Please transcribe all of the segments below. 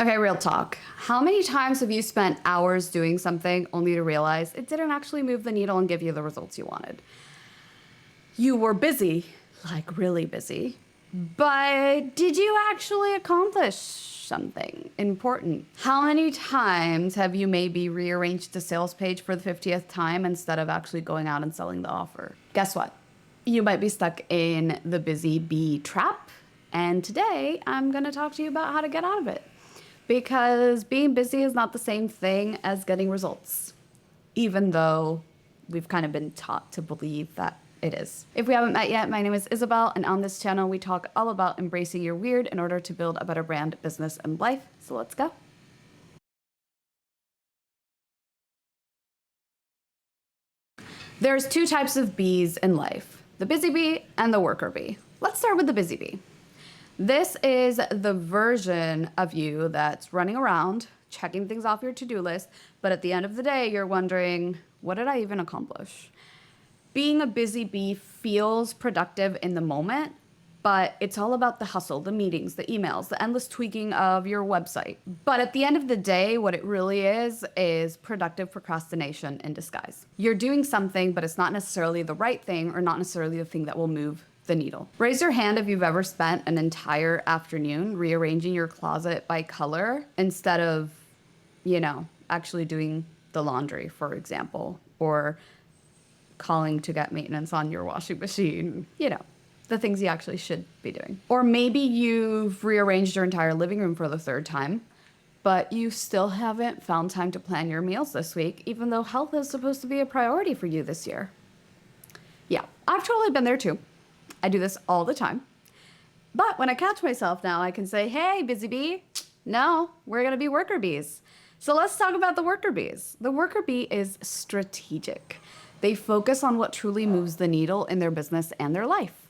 Okay, real talk. How many times have you spent hours doing something only to realize it didn't actually move the needle and give you the results you wanted? You were busy, like really busy, but did you actually accomplish something important? How many times have you maybe rearranged the sales page for the 50th time instead of actually going out and selling the offer? Guess what? You might be stuck in the busy bee trap, and today I'm gonna talk to you about how to get out of it. Because being busy is not the same thing as getting results, even though we've kind of been taught to believe that it is. If we haven't met yet, my name is Isabel, and on this channel, we talk all about embracing your weird in order to build a better brand, business, and life. So let's go. There's two types of bees in life, the busy bee and the worker bee. Let's start with the busy bee. This is the version of you that's running around, checking things off your to-do list, but at the end of the day, you're wondering, what did I even accomplish? Being a busy bee feels productive in the moment, but it's all about the hustle, the meetings, the emails, the endless tweaking of your website. But at the end of the day, what it really is productive procrastination in disguise. You're doing something, but it's not necessarily the right thing or not necessarily the thing that will move the needle. Raise your hand if you've ever spent an entire afternoon rearranging your closet by color instead of, actually doing the laundry, for example, or calling to get maintenance on your washing machine, the things you actually should be doing. Or maybe you've rearranged your entire living room for the third time, but you still haven't found time to plan your meals this week, even though health is supposed to be a priority for you this year. Yeah, I've totally been there too. I do this all the time. But when I catch myself now, I can say, hey, busy bee, no, we're gonna be worker bees. So let's talk about the worker bees. The worker bee is strategic. They focus on what truly moves the needle in their business and their life.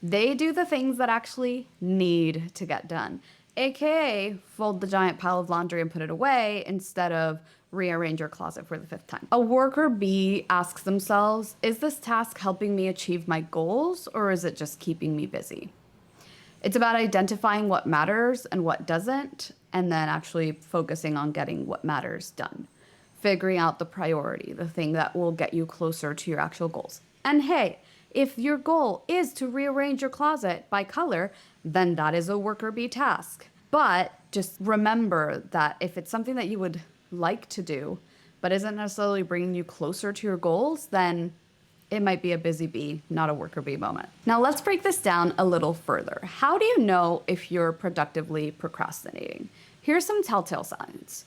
They do the things that actually need to get done, AKA fold the giant pile of laundry and put it away instead of rearrange your closet for the 5th time. A worker bee asks themselves, is this task helping me achieve my goals or is it just keeping me busy? It's about identifying what matters and what doesn't, and then actually focusing on getting what matters done. Figuring out the priority, the thing that will get you closer to your actual goals. And hey, if your goal is to rearrange your closet by color, then that is a worker bee task. But just remember that if it's something that you would like to do, but isn't necessarily bringing you closer to your goals, then it might be a busy bee, not a worker bee moment. Now let's break this down a little further. How do you know if you're productively procrastinating? Here's some telltale signs.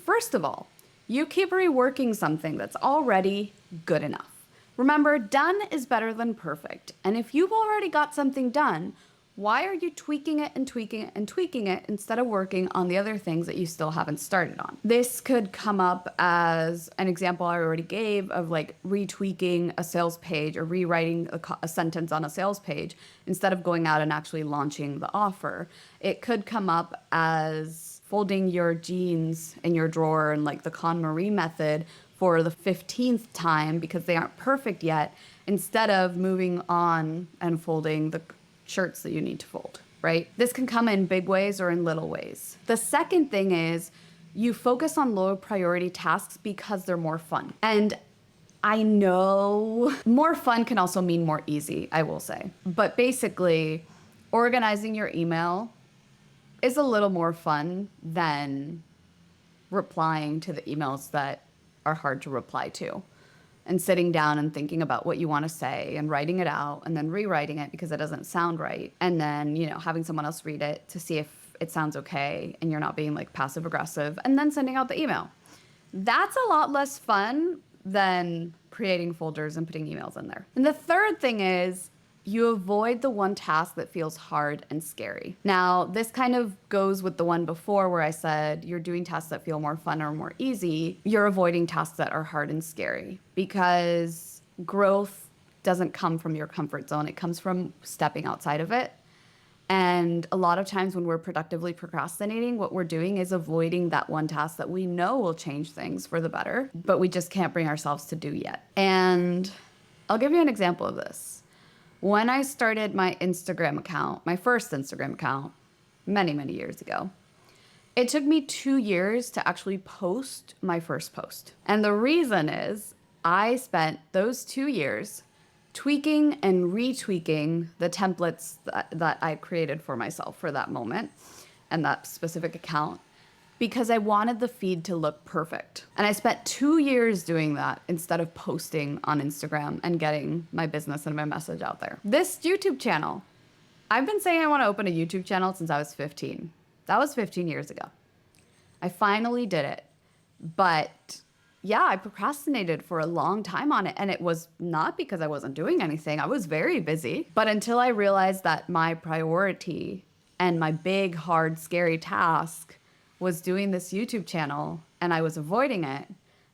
First of all, you keep reworking something that's already good enough. Remember, done is better than perfect. And if you've already got something done, why are you tweaking it and tweaking it and tweaking it instead of working on the other things that you still haven't started on? This could come up as an example I already gave of like retweaking a sales page or rewriting a sentence on a sales page instead of going out and actually launching the offer. It could come up as folding your jeans in your drawer and like the KonMari method for the 15th time because they aren't perfect yet, instead of moving on and folding the shirts that you need to fold, right? This can come in big ways or in little ways. The second thing is you focus on low priority tasks because they're more fun. And I know more fun can also mean more easy, I will say. But basically, organizing your email is a little more fun than replying to the emails that are hard to reply to. And sitting down and thinking about what you want to say and writing it out and then rewriting it because it doesn't sound right. And then, having someone else read it to see if it sounds okay and you're not being like passive aggressive and then sending out the email. That's a lot less fun than creating folders and putting emails in there. And the third thing is you avoid the one task that feels hard and scary. Now, this kind of goes with the one before where I said you're doing tasks that feel more fun or more easy. You're avoiding tasks that are hard and scary because growth doesn't come from your comfort zone. It comes from stepping outside of it. And a lot of times when we're productively procrastinating, what we're doing is avoiding that one task that we know will change things for the better, but we just can't bring ourselves to do yet. And I'll give you an example of this. When I started my Instagram account, my first Instagram account, many, many years ago, It took me 2 years to actually post my first post. And the reason is I spent those 2 years tweaking and retweaking the templates that I created for myself for that moment and that specific account because I wanted the feed to look perfect. And I spent 2 years doing that instead of posting on Instagram and getting my business and my message out there. This YouTube channel, I've been saying I want to open a YouTube channel since I was 15. That was 15 years ago. I finally did it. But yeah, I procrastinated for a long time on it. And it was not because I wasn't doing anything. I was very busy. But until I realized that my priority and my big, hard, scary task was doing this YouTube channel and I was avoiding it,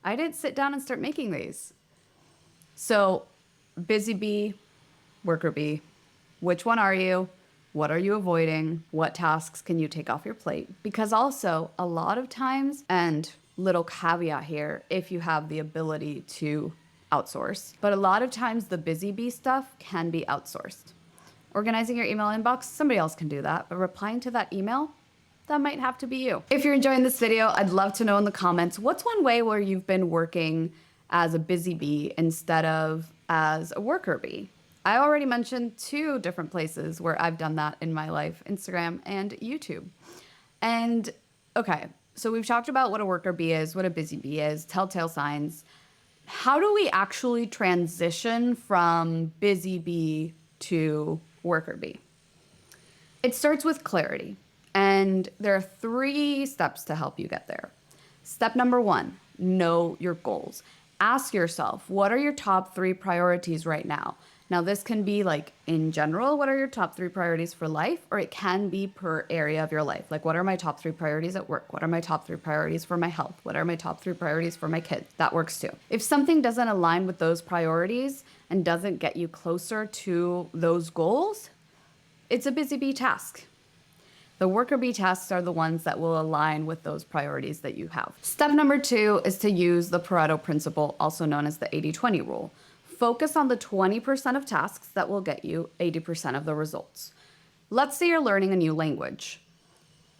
I didn't sit down and start making these. So busy bee, worker bee, which one are you? What are you avoiding? What tasks can you take off your plate? Because also a lot of times, and little caveat here, if you have the ability to outsource, but a lot of times the busy bee stuff can be outsourced. Organizing your email inbox, somebody else can do that, but replying to that email, that might have to be you. If you're enjoying this video, I'd love to know in the comments, what's one way where you've been working as a busy bee instead of as a worker bee? I already mentioned 2 different places where I've done that in my life, Instagram and YouTube. And okay, so we've talked about what a worker bee is, what a busy bee is, telltale signs. How do we actually transition from busy bee to worker bee? It starts with clarity. And there are 3 steps to help you get there. Step number 1, know your goals. Ask yourself, what are your top 3 priorities right now? Now, this can be like in general, what are your top 3 priorities for life? Or it can be per area of your life. Like, what are my top 3 priorities at work? What are my top 3 priorities for my health? What are my top 3 priorities for my kids? That works too. If something doesn't align with those priorities and doesn't get you closer to those goals, it's a busy bee task. The worker bee tasks are the ones that will align with those priorities that you have. Step number 2 is to use the Pinaud principle, also known as the 80-20 rule. Focus on the 20% of tasks that will get you 80% of the results. Let's say you're learning a new language.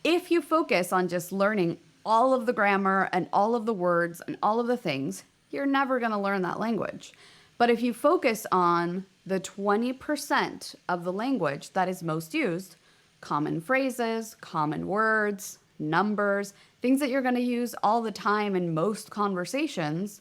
If you focus on just learning all of the grammar and all of the words and all of the things, you're never going to learn that language. But if you focus on the 20% of the language that is most used, common phrases, common words, numbers, things that you're going to use all the time in most conversations,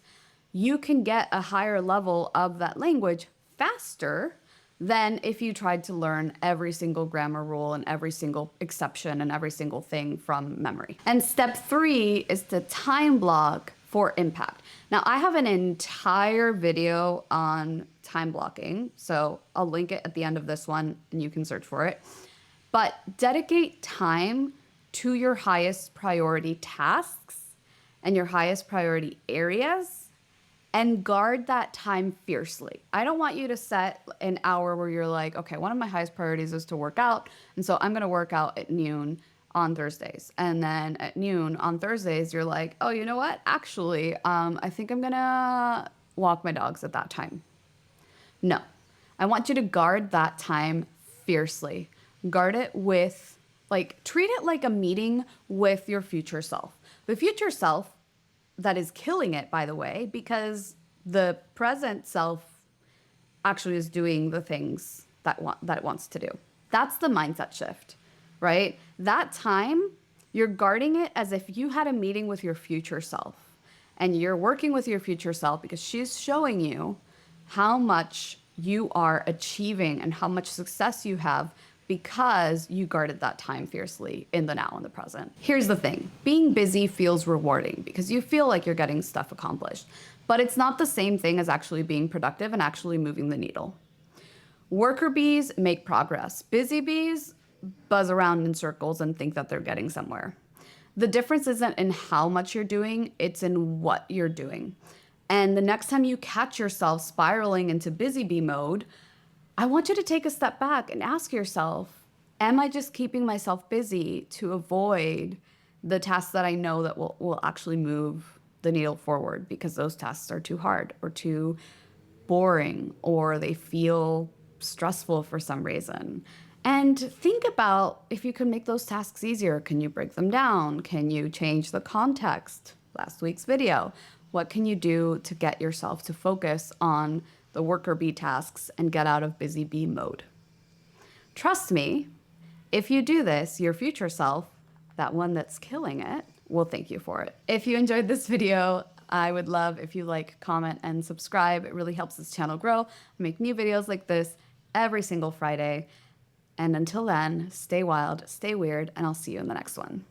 you can get a higher level of that language faster than if you tried to learn every single grammar rule and every single exception and every single thing from memory. And step 3 is to time block for impact. Now, I have an entire video on time blocking, so I'll link it at the end of this one and you can search for it. But dedicate time to your highest priority tasks and your highest priority areas and guard that time fiercely. I don't want you to set an hour where you're like, okay, one of my highest priorities is to work out. And so I'm going to work out at noon on Thursdays. And then at noon on Thursdays, you're like, oh, you know what? Actually, I think I'm going to walk my dogs at that time. No, I want you to guard that time fiercely. Guard it with, treat it like a meeting with your future self. The future self that is killing it, by the way, because the present self actually is doing the things that it wants to do. That's the mindset shift, right? That time, you're guarding it as if you had a meeting with your future self. And you're working with your future self because she's showing you how much you are achieving and how much success you have because you guarded that time fiercely in the now and the present. Here's the thing. Being busy feels rewarding because you feel like you're getting stuff accomplished, but it's not the same thing as actually being productive and actually moving the needle. Worker bees make progress. Busy bees buzz around in circles and think that they're getting somewhere. The difference isn't in how much you're doing, it's in what you're doing. And the next time you catch yourself spiraling into busy bee mode, I want you to take a step back and ask yourself, am I just keeping myself busy to avoid the tasks that I know that will actually move the needle forward because those tasks are too hard or too boring or they feel stressful for some reason? And think about if you can make those tasks easier. Can you break them down? Can you change the context? Last week's video. What can you do to get yourself to focus on the worker bee tasks and get out of busy bee mode? Trust me, if you do this, your future self, that one that's killing it, will thank you for it. If you enjoyed this video, I would love if you like, comment, and subscribe. It really helps this channel grow. I make new videos like this every single Friday. And until then, stay wild, stay weird, and I'll see you in the next one.